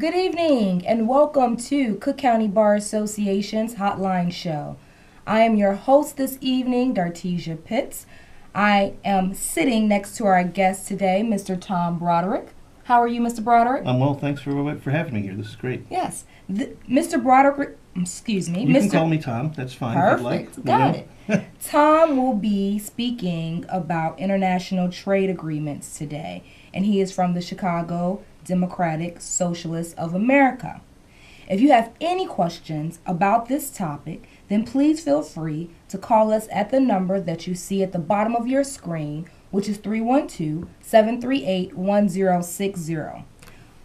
Good evening and welcome to Cook County Bar Association's Hotline Show. I am your host this evening, Dartesia Pitts. I am sitting next to our guest today, Mr. Tom Broderick. How are you, Mr. Broderick? I'm well, thanks for having me here. This is great. Yes. Mr. Broderick, excuse me. You can call me Tom. That's fine. Perfect. If you'd like. Got it. Tom will be speaking about international trade agreements today, and he is from the Chicago Democratic Socialists of America. If you have any questions about this topic, then please feel free to call us at the number that you see at the bottom of your screen, which is 312-738-1060.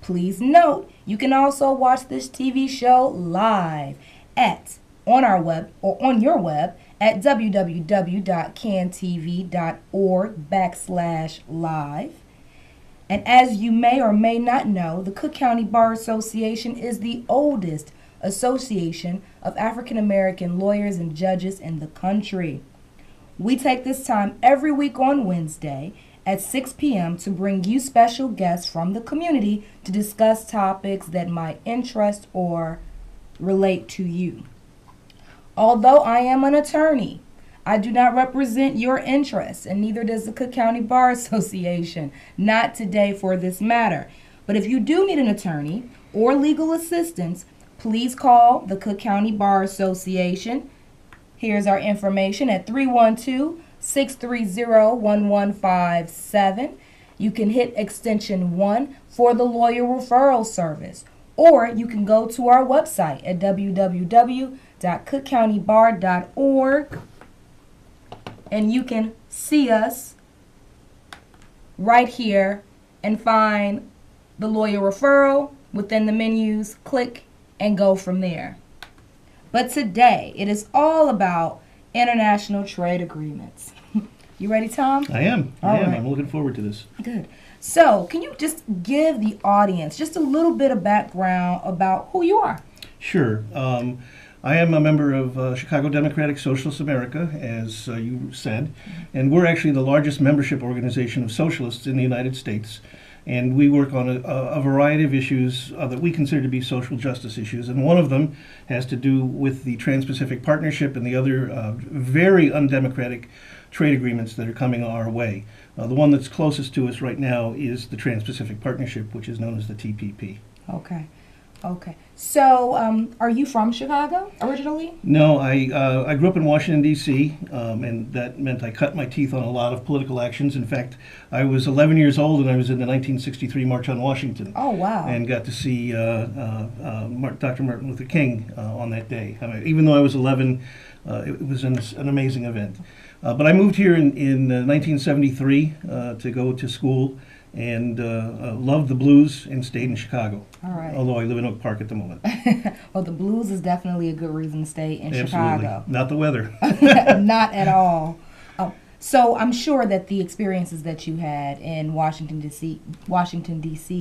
Please note, you can also watch this TV show live on your web at www.cantv.org/live. And as you may or may not know, the Cook County Bar Association is the oldest association of African American lawyers and judges in the country. We take this time every week on Wednesday at 6 p.m. to bring you special guests from the community to discuss topics that might interest or relate to you. Although I am an attorney, I do not represent your interests, and neither does the Cook County Bar Association. Not today for this matter. But if you do need an attorney or legal assistance, please call the Cook County Bar Association. Here's our information at 312-630-1157. You can hit extension 1 for the lawyer referral service, or you can go to our website at www.cookcountybar.org. and you can see us right here and find the lawyer referral within the menus, click and go from there. But today it is all about international trade agreements. You ready, Tom? I am. All right. I'm looking forward to this. Good. So, can you just give the audience just a little bit of background about who you are? Sure. I am a member of Chicago Democratic Socialists America, as you said, and we're actually the largest membership organization of socialists in the United States. And we work on a variety of issues that we consider to be social justice issues. And one of them has to do with the Trans-Pacific Partnership and the other very undemocratic trade agreements that are coming our way. The one that's closest to us right now is the Trans-Pacific Partnership, which is known as the TPP. Okay. So, are you from Chicago originally? No, I grew up in Washington, D.C., and that meant I cut my teeth on a lot of political actions. In fact, I was 11 years old and I was in the 1963 March on Washington. Oh, wow. And got to see Dr. Martin Luther King on that day. I mean, even though I was 11, it was an amazing event. But I moved here in 1973 to go to school, and loved the blues and stayed in Chicago. All right. Although I live in Oak Park at the moment. Well, the blues is definitely a good reason to stay in Absolutely. Chicago. Not the weather. Not at all. So I'm sure that the experiences that you had in Washington, D.C.,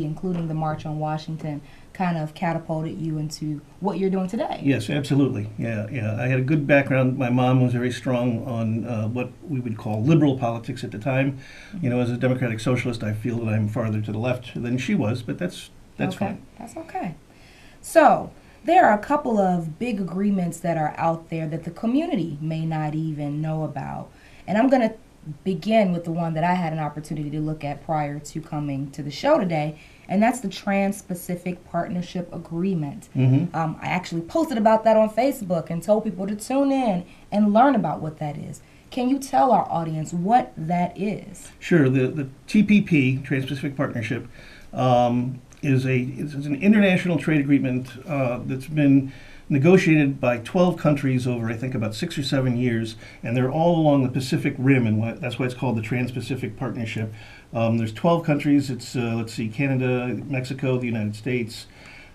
including the March on Washington, kind of catapulted you into what you're doing today. Yes, absolutely. Yeah. I had a good background. My mom was very strong on what we would call liberal politics at the time. You know, as a Democratic Socialist, I feel that I'm farther to the left than she was, but that's okay. fine. That's okay. So there are a couple of big agreements that are out there that the community may not even know about. And I'm going to begin with the one that I had an opportunity to look at prior to coming to the show today, and that's the Trans-Pacific Partnership Agreement. Mm-hmm. I actually posted about that on Facebook and told people to tune in and learn about what that is. Can you tell our audience what that is? Sure. The TPP, Trans-Pacific Partnership, is an international trade agreement that's been negotiated by 12 countries over, I think, about 6 or 7 years, and they're all along the Pacific Rim, and that's why it's called the Trans-Pacific Partnership. There's 12 countries. It's, Canada, Mexico, the United States,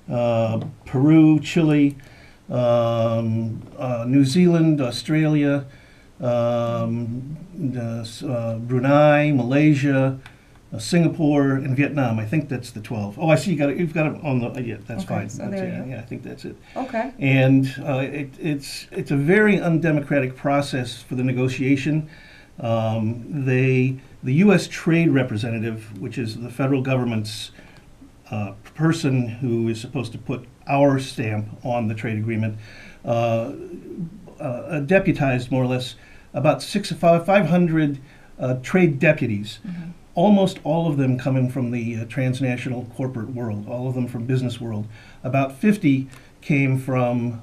Peru, Chile, New Zealand, Australia, Brunei, Malaysia, Singapore, and Vietnam. I think that's the 12. Oh, I see. You've got it on the. Yeah, that's okay, fine. So that's, there yeah, you go. yeah, I think that's it. Okay. And it's a very undemocratic process for the negotiation. The U.S. Trade Representative, which is the federal government's person who is supposed to put our stamp on the trade agreement deputized more or less about 500 trade deputies. Almost all of them coming from the transnational corporate world, all of them from business world. About 50 came from,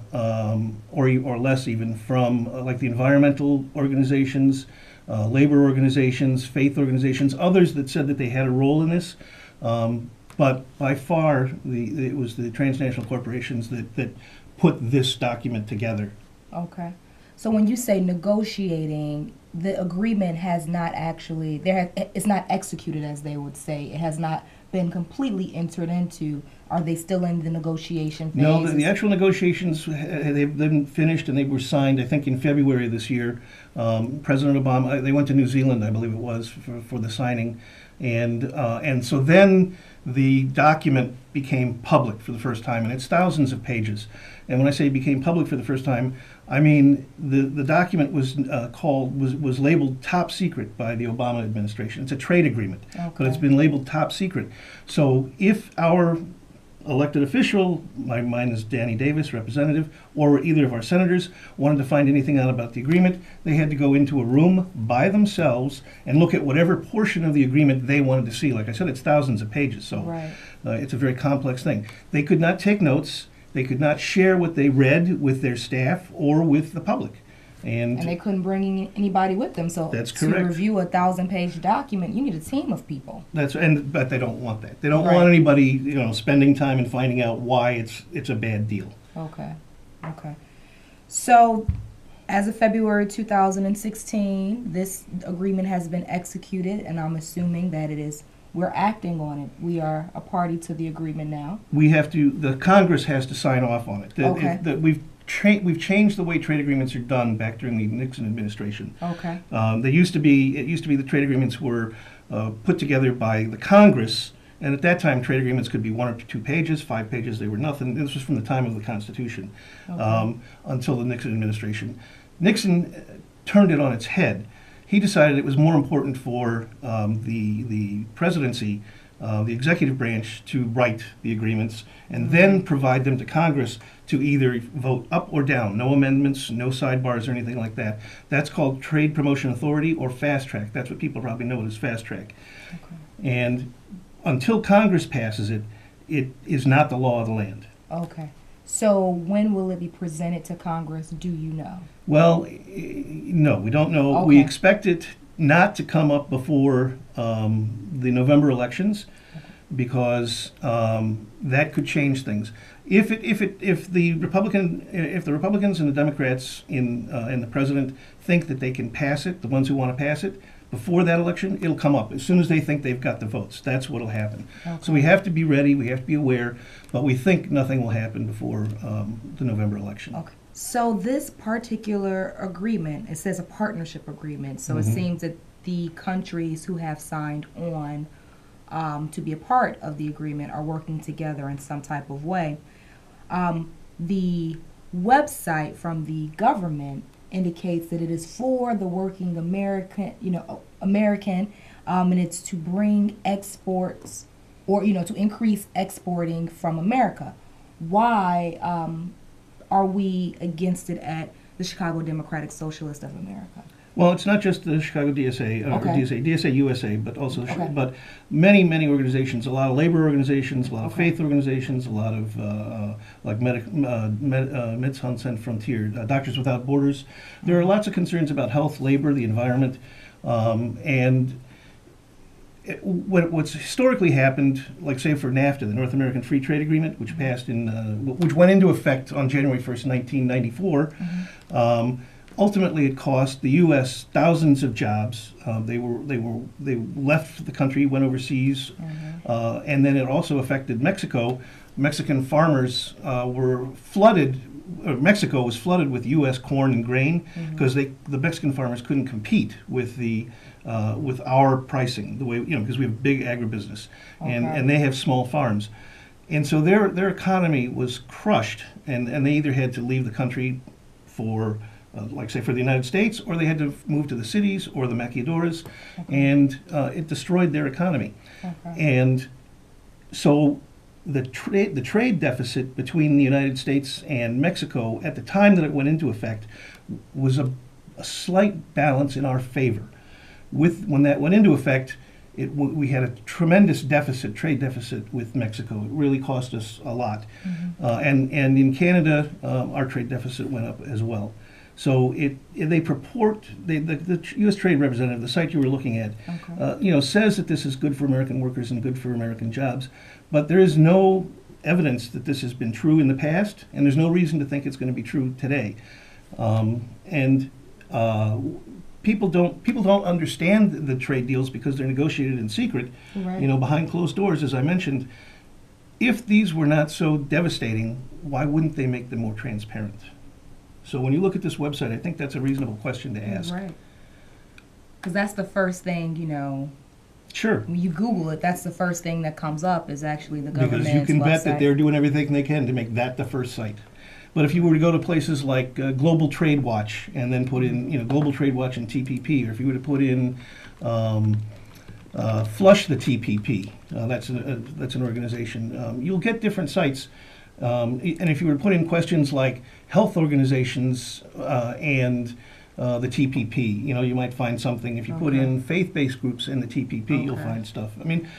or less even, from like the environmental organizations, labor organizations, faith organizations, others that said that they had a role in this. But by far, it was the transnational corporations that put this document together. Okay. So when you say negotiating, the agreement has not actually, it's not executed, as they would say. It has not been completely entered into. Are they still in the negotiation phase? No, the actual negotiations, they've been finished and they were signed, I think, in February of this year. President Obama, they went to New Zealand, I believe it was, for the signing. And so then the document became public for the first time, and it's thousands of pages. And when I say became public for the first time, I mean the document was was labeled top secret by the Obama administration. It's a trade agreement, but it's been labeled top secret. So if our elected official, mine is Danny Davis, representative, or either of our senators, wanted to find anything out about the agreement, they had to go into a room by themselves and look at whatever portion of the agreement they wanted to see. Like I said, it's thousands of pages, so it's a very complex thing. They could not take notes. They could not share what they read with their staff or with the public. And they couldn't bring anybody with them. So that's correct. To review a 1,000-page document, you need a team of people. But they don't want that. They don't want anybody, spending time and finding out why it's a bad deal. Okay. So, as of February 2016, this agreement has been executed, and I'm assuming that we're acting on it. We are a party to the agreement now. The Congress has to sign off on it. We've changed the way trade agreements are done back during the Nixon administration. Okay. It used to be the trade agreements were put together by the Congress, and at that time trade agreements could be 1 or 2 pages, 5 pages. They were nothing. This was from the time of the Constitution until the Nixon administration. Nixon turned it on its head. He decided it was more important for the presidency, the executive branch, to write the agreements and then provide them to Congress to either vote up or down. No amendments, no sidebars or anything like that. That's called Trade Promotion Authority or Fast Track. That's what people probably know it as Fast Track. And until Congress passes it, it is not the law of the land. Okay. So when will it be presented to Congress? Do you know? Well, no, we don't know. We expect it not to come up before the November elections, because that could change things. If the Republicans and the Democrats and the president think that they can pass it, the ones who want to pass it before that election, it'll come up as soon as they think they've got the votes. That's what'll happen. So we have to be ready. We have to be aware, but we think nothing will happen before the November election. Okay. So this particular agreement, it says a partnership agreement. So it seems that the countries who have signed on to be a part of the agreement are working together in some type of way. The website from the government indicates that it is for the working American, and it's to bring exports or, to increase exporting from America. Why are we against it at the Chicago Democratic Socialist of America? Well, it's not just the Chicago DSA, DSA USA, but also but many organizations, a lot of labor organizations, a lot of faith organizations, a lot of like Médecins Sans Frontières, Doctors Without Borders. There are lots of concerns about health, labor, the environment, and what's historically happened, like say for NAFTA, the North American Free Trade Agreement, which passed which went into effect on January 1st, 1994. Ultimately, it cost the U.S. thousands of jobs. They left the country, went overseas, and then it also affected Mexico. Mexican farmers were flooded. Mexico was flooded with U.S. corn and grain because the Mexican farmers couldn't compete with with our pricing, the way because we have big agribusiness and they have small farms, and so their economy was crushed, and they either had to leave the country for like say for the United States, or they had to move to the cities or the maquiladoras, and it destroyed their economy. And so the trade deficit between the United States and Mexico at the time that it went into effect was a slight balance in our favor. When that went into effect, we had a tremendous trade deficit with Mexico. It really cost us a lot. And in Canada, our trade deficit went up as well. So the U.S. Trade Representative, the site you were looking at, says that this is good for American workers and good for American jobs, but there is no evidence that this has been true in the past, and there's no reason to think it's going to be true today. People don't understand the trade deals because they're negotiated in secret, Right. Behind closed doors, as I mentioned. If these were not so devastating, why wouldn't they make them more transparent? So when you look at this website, I think that's a reasonable question to ask. Right. Because that's the first thing, Sure. when you Google it, that's the first thing that comes up is actually the government's Because you can bet website. that they're doing everything they can to make that the first site. But if you were to go to places like Global Trade Watch and then put in, Global Trade Watch and TPP, or if you were to put in Flush the TPP, that's an organization, you'll get different sites. And if you were to put in questions like health organizations and the TPP, you might find something. If you put in faith-based groups in the TPP, you'll find stuff. I mean,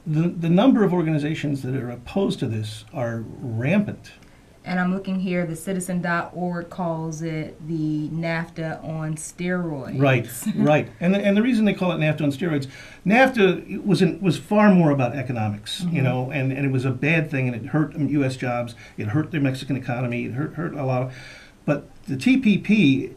the number of organizations that are opposed to this are rampant. And I'm looking here, the citizen.org calls it the NAFTA on steroids. Right. And the reason they call it NAFTA on steroids, NAFTA was far more about economics, and it was a bad thing, and it hurt U.S. jobs, it hurt the Mexican economy, it hurt a lot. But the TPP,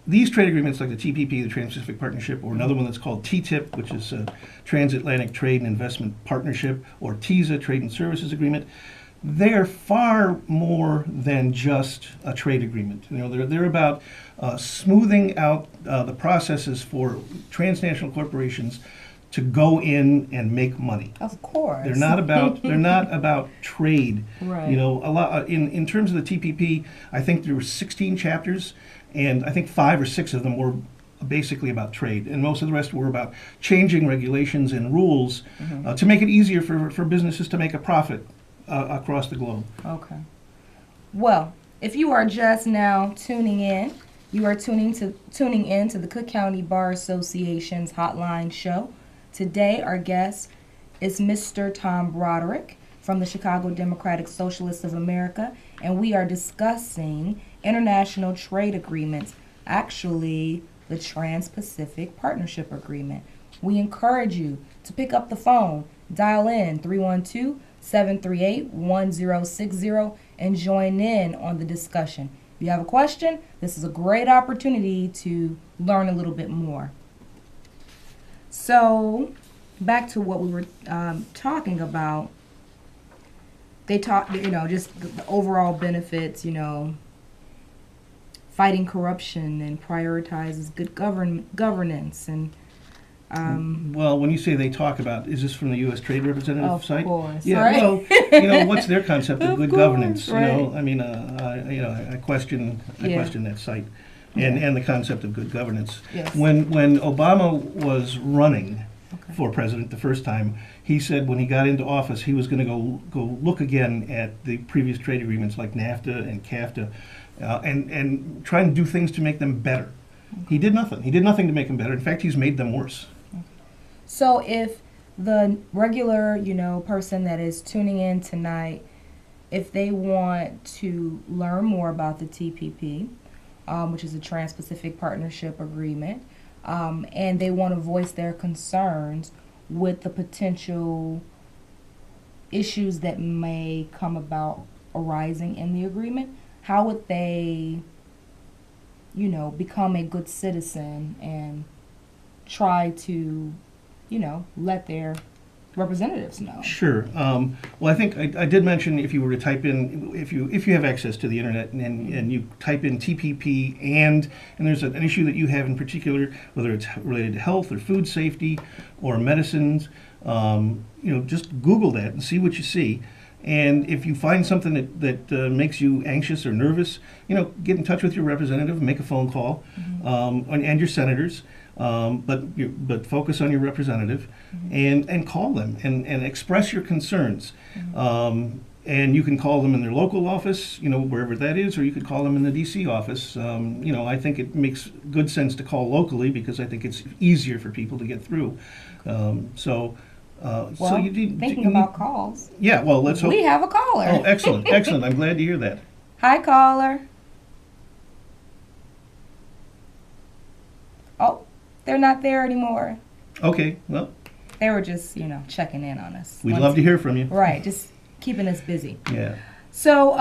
these trade agreements like the TPP, the Trans-Pacific Partnership, or another one that's called TTIP, which is a Transatlantic Trade and Investment Partnership, or TISA, Trade and Services Agreement, they're far more than just a trade agreement. They're about smoothing out the processes for transnational corporations to go in and make money. Of course. They're not about trade. Right. A lot in terms of the TPP, I think there were 16 chapters, and I think 5 or 6 of them were basically about trade, and most of the rest were about changing regulations and rules to make it easier for businesses to make a profit across the globe. Okay. Well, if you are just now tuning in, you are tuning in to the Cook County Bar Association's Hotline Show. Today, our guest is Mr. Tom Broderick from the Chicago Democratic Socialists of America, and we are discussing international trade agreements, actually the Trans-Pacific Partnership Agreement. We encourage you to pick up the phone, dial in 312-738-1060, and join in on the discussion. If you have a question, this is a great opportunity to learn a little bit more. So, back to what we were talking about. They talk, just the overall benefits, fighting corruption and prioritizes good governance and. Well, when you say they talk about, is this from the U.S. Trade Representative site? Of course. Yeah. Right? Well, what's their concept of good governance? Right. I mean, I question that site, and the concept of good governance. Yes. When Obama was running for president the first time, he said when he got into office he was going to go look again at the previous trade agreements like NAFTA and CAFTA, and try and do things to make them better. He did nothing. He did nothing to make them better. In fact, he's made them worse. So if the regular, person that is tuning in tonight, if they want to learn more about the TPP, which is a Trans-Pacific Partnership Agreement, and they want to voice their concerns with the potential issues that may come about arising in the agreement, how would they, become a good citizen and try to let their representatives know? Sure. Well, I think I did mention if you were to type in, if you have access to the internet and you type in TPP and there's an issue that you have in particular, whether it's related to health or food safety or medicines, just Google that and see what you see. And if you find something that makes you anxious or nervous, get in touch with your representative, make a phone call, and your senators. but focus on your representative, and call them and express your concerns. And you can call them in their local office, wherever that is, or you could call them in the DC office. I think it makes good sense to call locally because I think it's easier for people to get through. So you need, thinking about calls. Yeah, well, let's hope. We have a caller. Oh, excellent, excellent. I'm glad to hear that. Hi, caller. Oh, they're not there anymore. Okay, well, They were just, checking in on us. we'd love to hear from you. Right, just keeping us busy. Yeah. So,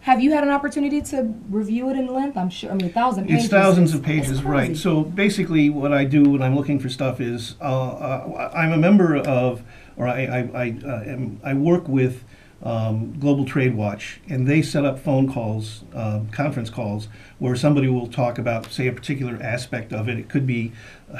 have you had an opportunity to review it in length? I'm sure. 1,000 pages. It's thousands is- of pages, is right. crazy. So basically, what I do when I'm looking for stuff is I'm a member of, or I work with Global Trade Watch, and they set up phone calls, conference calls, where somebody will talk about, say, a particular aspect of it. It could be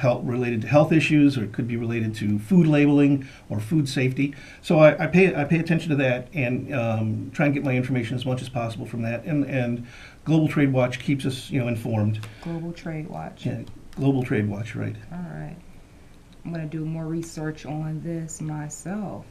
related to health issues, or it could be related to food labeling or food safety. So I pay attention to that and try and get my information as much as possible from that. And Global Trade Watch keeps us, informed. Global Trade Watch. Yeah, Global Trade Watch, right. All right. I'm going to do more research on this myself.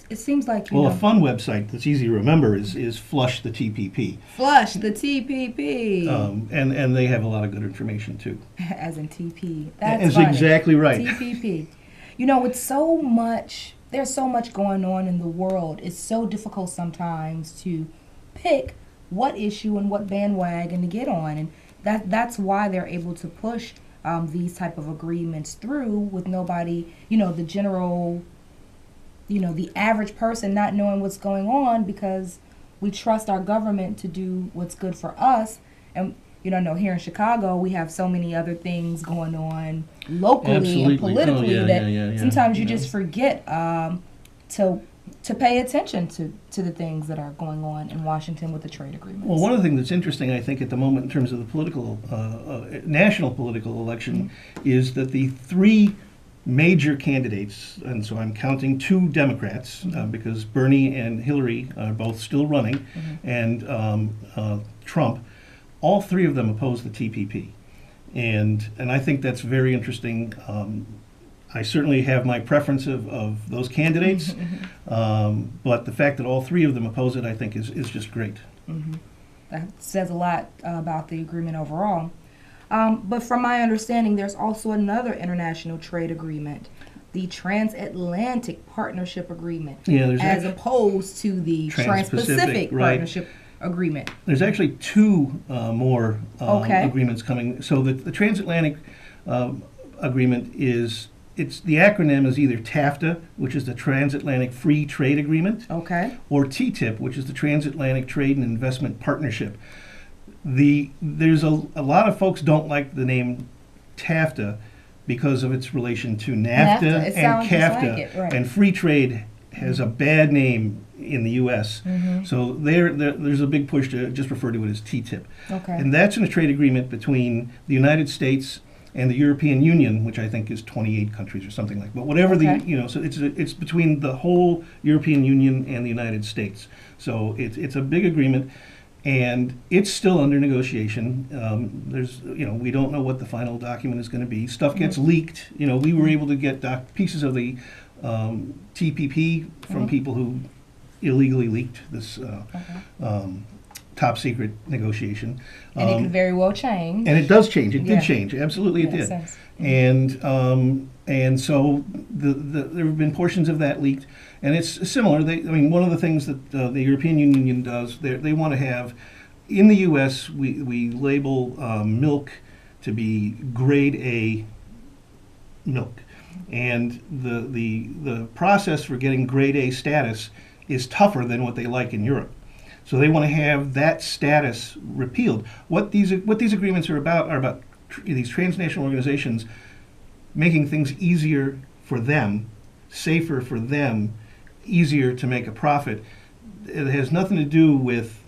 It seems like, Well, a fun website that's easy to remember is Flush the TPP. Flush the TPP. And they have a lot of good information too. As in TP. That's That's funny. exactly right. TPP. With there's so much going on in the world. It's so difficult sometimes to pick what issue and what bandwagon to get on. And that's why they're able to push these type of agreements through with nobody, the general, the average person not knowing what's going on, because we trust our government to do what's good for us. And I know here in Chicago we have so many other things going on locally Absolutely. and politically Oh, yeah, that sometimes you yeah. just forget to pay attention to the things that are going on in Washington with the trade agreements. Well, one of the things that's interesting, I think, at the moment in terms of the political, national political election, is that the three major candidates, and so I'm counting two Democrats, because Bernie and Hillary are both still running, and Trump, all three of them oppose the TPP. And I think that's very interesting. I certainly have my preference of those candidates, but the fact that all three of them oppose it, I think, is just great. That says a lot about the agreement overall. But from my understanding, there's also another international trade agreement, the Transatlantic Partnership Agreement, Yeah, there's as opposed to the Trans-Pacific, Trans-Pacific right. Partnership Agreement. There's actually two more Okay. agreements coming. So the Transatlantic Agreement the acronym is either TAFTA, which is the Transatlantic Free Trade Agreement, Okay. or TTIP, which is the Transatlantic Trade and Investment Partnership. There's a lot of folks don't like the name TAFTA because of its relation to NAFTA, NAFTA, it and sounds just CAFTA, like it, right. and free trade has a bad name in the U.S. So there's a big push to just refer to it as TTIP. Okay. And that's in a trade agreement between the United States and the European Union, which I think is 28 countries or something like that. But whatever Okay. so it's between the whole European Union and the United States. So it's a big agreement, and it's still under negotiation. We don't know what the final document is going to be. Stuff gets leaked. We were able to get pieces of the TPP from people who illegally leaked this top secret negotiation. And it could very well change. And it does change. It Yeah. did change. Absolutely, it Makes did. sense. And so there have been portions of that leaked, and it's similar. One of the things that the European Union does, they want to have, in the U.S. we label milk to be grade A milk, and the process for getting grade A status is tougher than what they like in Europe. So they want to have that status repealed. What these agreements are about these transnational organizations making things easier for them, safer for them, easier to make a profit. It has nothing to do with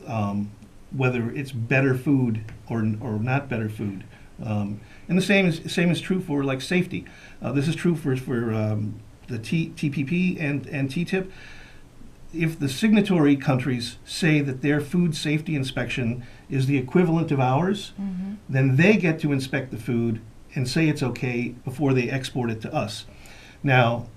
whether it's better food or not better food. And the same is true for like safety. This is true for the TPP and TTIP. if the signatory countries say that their food safety inspection is the equivalent of ours, then they get to inspect the food and say it's okay before they export it to us. Now,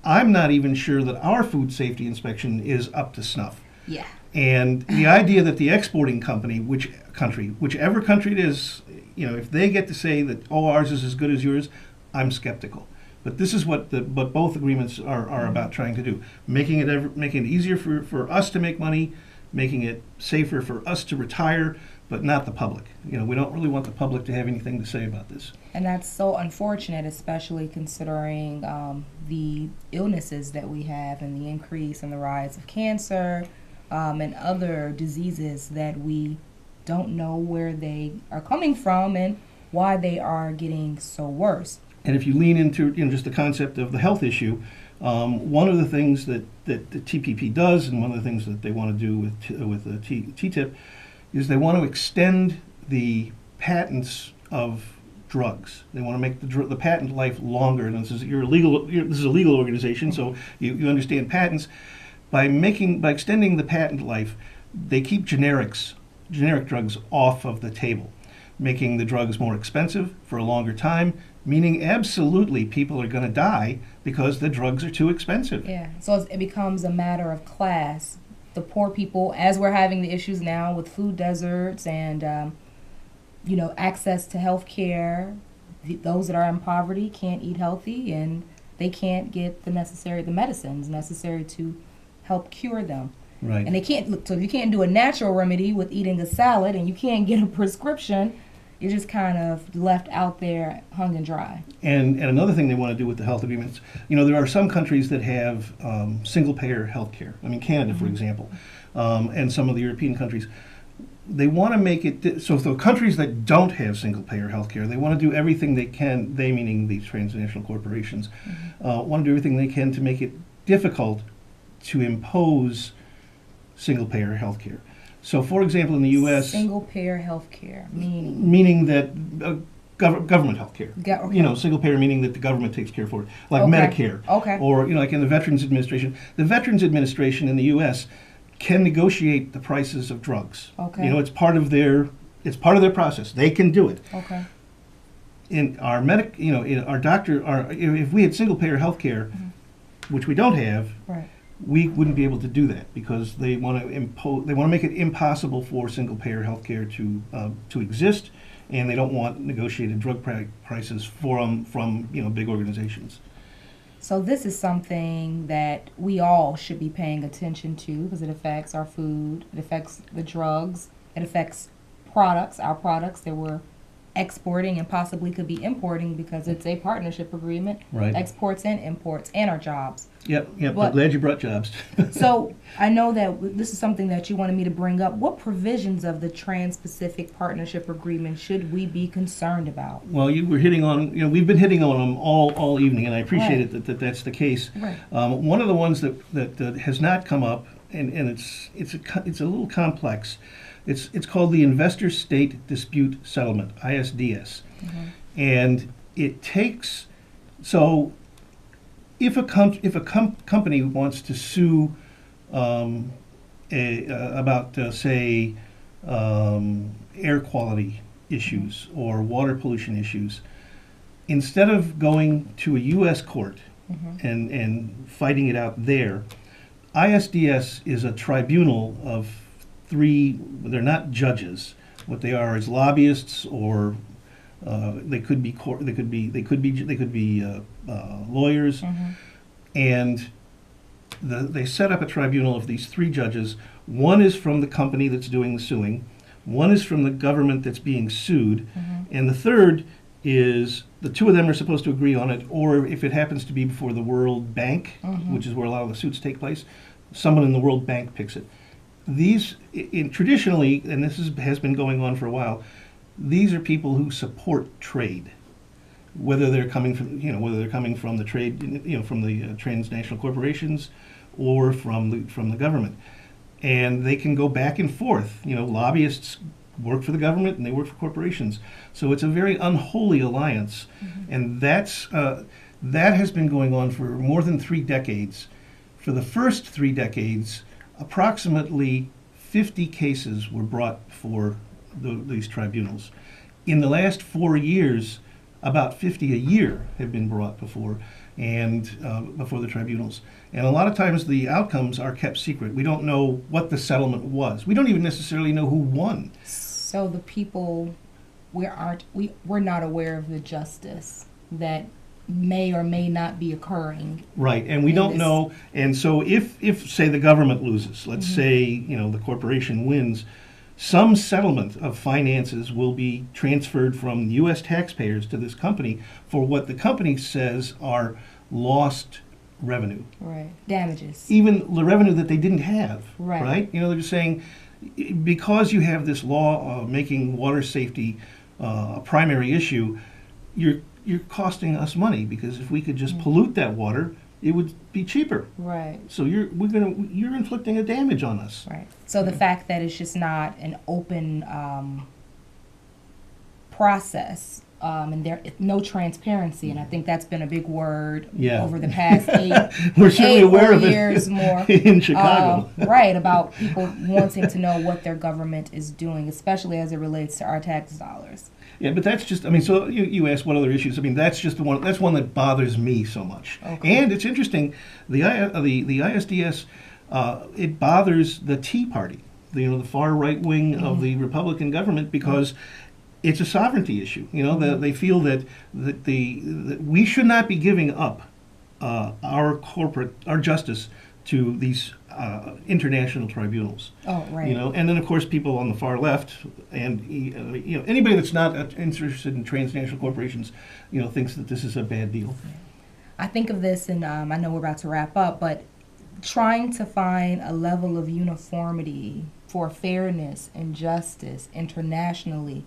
I'm not even sure that our food safety inspection is up to snuff. Yeah. And the idea that the exporting company, whichever country it is, if they get to say that, oh, ours is as good as yours, I'm skeptical. But this is what both agreements are about trying to do, making it easier for us to make money, making it safer for us to retire, but not the public. We don't really want the public to have anything to say about this. And that's so unfortunate, especially considering the illnesses that we have and the increase and the rise of cancer and other diseases that we don't know where they are coming from and why they are getting so worse. And if you lean into just the concept of the health issue, one of the things that the TPP does, and one of the things that they want to do with the TTIP, is they want to extend the patents of drugs. They want to make the patent life longer. And this is a legal organization, so you understand patents. By extending the patent life, they keep generic drugs off of the table, making the drugs more expensive for a longer time, meaning absolutely people are going to die because the drugs are too expensive. Yeah, so it becomes a matter of class. The poor people, as we're having the issues now with food deserts and, access to health care, those that are in poverty can't eat healthy and they can't get the medicines necessary to help cure them. Right. And they can't, so you can't do a natural remedy with eating a salad and you can't get a prescription. You're just kind of left out there hung and dry. And another thing they want to do with the health agreements, there are some countries that have single-payer health care. I mean, Canada, for example, and some of the European countries. They want to make it, so the countries that don't have single-payer health care, they want to do everything they can, they meaning these transnational corporations, want to do everything they can to make it difficult to impose single-payer health care. So, for example, in the U.S., single-payer health care, meaning that government health care. Okay. Single-payer meaning that the government takes care for it, like Okay. Medicare. Okay. Or, like in the Veterans Administration. The Veterans Administration in the U.S. can negotiate the prices of drugs. Okay. It's part of their process. They can do it. Okay. In our if we had single-payer health care, which we don't have, Right. we wouldn't be able to do that because they want to make it impossible for single-payer healthcare to exist, and they don't want negotiated drug prices from big organizations. So this is something that we all should be paying attention to because it affects our food, it affects the drugs, it affects our products that we're exporting and possibly could be importing because it's a partnership agreement, Right. exports and imports, and our jobs. Yep. But- I'm glad you brought jobs. So I know that this is something that you wanted me to bring up. What provisions of the Trans-Pacific Partnership Agreement should we be concerned about? Well, you were hitting on, we've been hitting on them all evening, and I appreciate Right. it that's the case. Right. One of the ones that has not come up, and it's a little complex. It's called the Investor State Dispute Settlement, ISDS, and it takes so. If a company wants to sue about say air quality issues or water pollution issues, instead of going to a U.S. court and fighting it out there, ISDS is a tribunal of three. They're not judges. What they are is lobbyists, or they could be lawyers, and they set up a tribunal of these three judges. One is from the company that's doing the suing, one is from the government that's being sued, and the third is the two of them are supposed to agree on it, or if it happens to be before the World Bank, which is where a lot of the suits take place, someone in the World Bank picks it. These, traditionally, and this has been going on for a while, these are people who support trade, whether they're coming from the trade, from the transnational corporations, or from the government, and they can go back and forth. Lobbyists work for the government and they work for corporations, so it's a very unholy alliance, and that has been going on for more than 3 decades. for the first 3 decades, approximately 50 cases were brought before these tribunals. In the last 4 years, about 50 a year have been brought before before the tribunals. And a lot of times the outcomes are kept secret. We don't know what the settlement was. We don't even necessarily know who won. So the people, we're not aware of the justice that may or may not be occurring. Right, and we don't know. And so if say the government loses, let's say the corporation wins, some settlement of finances will be transferred from U.S. taxpayers to this company for what the company says are lost revenue. Right. Damages. Even the revenue that they didn't have. Right. They're just saying, because you have this law making water safety a primary issue, you're costing us money, because if we could just pollute that water, it would be cheaper. Right. So you're inflicting a damage on us. Right. So the fact that it's just not an open process, and there is no transparency, and I think that's been a big word over the past We're certainly aware of it years more in Chicago. Right, about people wanting to know what their government is doing, especially as it relates to our tax dollars. Yeah, but that's just, so you asked what other issues. That's just one that bothers me so much. Okay. And it's interesting, the ISDS, it bothers the Tea Party, the far right wing of the Republican government, because it's a sovereignty issue. They feel that we should not be giving up our justice to these international tribunals. Oh, right. And then of course people on the far left and anybody that's not interested in transnational corporations, thinks that this is a bad deal. I think of this, and I know we're about to wrap up, but trying to find a level of uniformity for fairness and justice internationally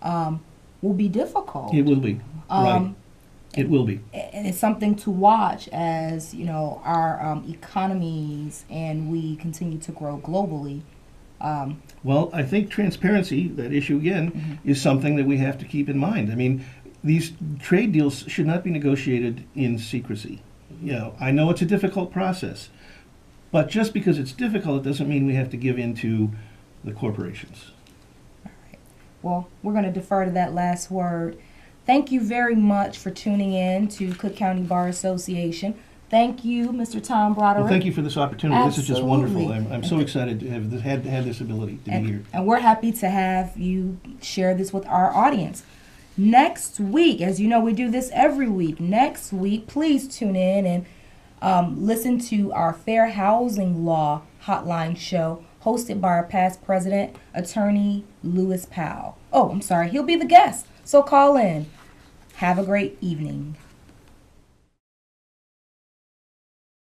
will be difficult. It will be. Right. It will be. And it's something to watch as, our economies and we continue to grow globally. Well, I think transparency, that issue again, is something that we have to keep in mind. These trade deals should not be negotiated in secrecy. I know it's a difficult process, but just because it's difficult, it doesn't mean we have to give in to the corporations. All right. Well, we're going to defer to that last word. Thank you very much for tuning in to Cook County Bar Association. Thank you, Mr. Tom Broderick. Well, thank you for this opportunity. Absolutely. This is just wonderful. I'm so excited to have had this ability to be here. And we're happy to have you share this with our audience. Next week, as you know, we do this every week. Next week, please tune in and listen to our Fair Housing Law Hotline show hosted by our past president, Attorney Lewis Powell. Oh, I'm sorry. He'll be the guest. So call in. Have a great evening.